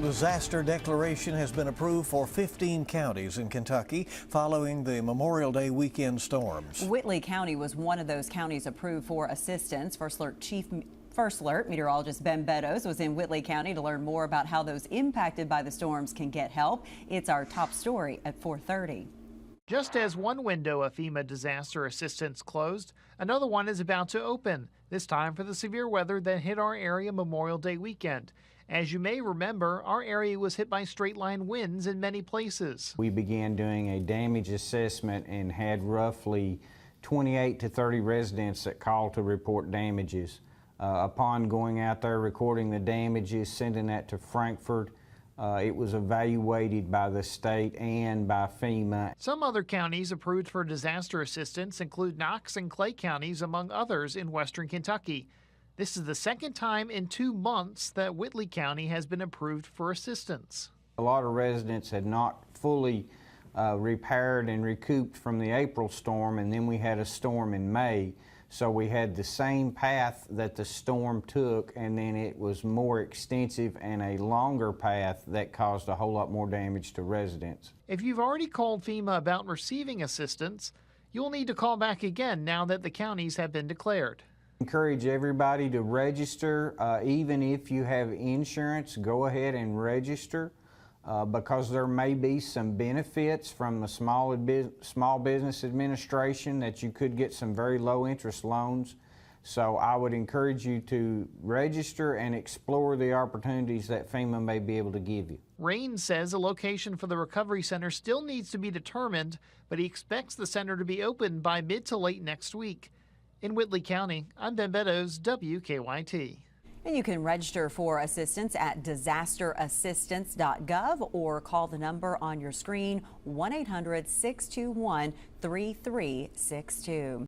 federal disaster declaration has been approved for 15 counties in Kentucky following the Memorial Day weekend storms. Whitley County was one of those counties approved for assistance. First Alert meteorologist Ben Beddoes was in Whitley County to learn more about how those impacted by the storms can get help. It's our top story at 4:30. Just as one window of FEMA disaster assistance closed, another one is about to open, this time for the severe weather that hit our area Memorial Day weekend. As you may remember, our area was hit by straight-line winds in many places. We began doing a damage assessment and had roughly 28 to 30 residents that called to report damages. Upon going out there, recording the damages, sending that to Frankfurt, it was evaluated by the state and by FEMA. Some other counties approved for disaster assistance include Knox and Clay counties, among others, in western Kentucky. This is the second time in 2 months that Whitley County has been approved for assistance. A lot of residents had not fully repaired and recouped from the April storm, and then we had a storm in May. So we had the same path that the storm took, and then it was more extensive and a longer path that caused a whole lot more damage to residents. If you've already called FEMA about receiving assistance, you'll need to call back again now that the counties have been declared. Encourage everybody to register. Even if you have insurance, go ahead and register because there may be some benefits from the Small Business Administration that you could get some very low interest loans. So I would encourage you to register and explore the opportunities that FEMA may be able to give you. Rain says a location for the recovery center still needs to be determined, but he expects the center to be open by mid to late next week. In Whitley County, I'm Ben Beddoes, WKYT. And you can register for assistance at disasterassistance.gov or call the number on your screen, 1-800-621-3362.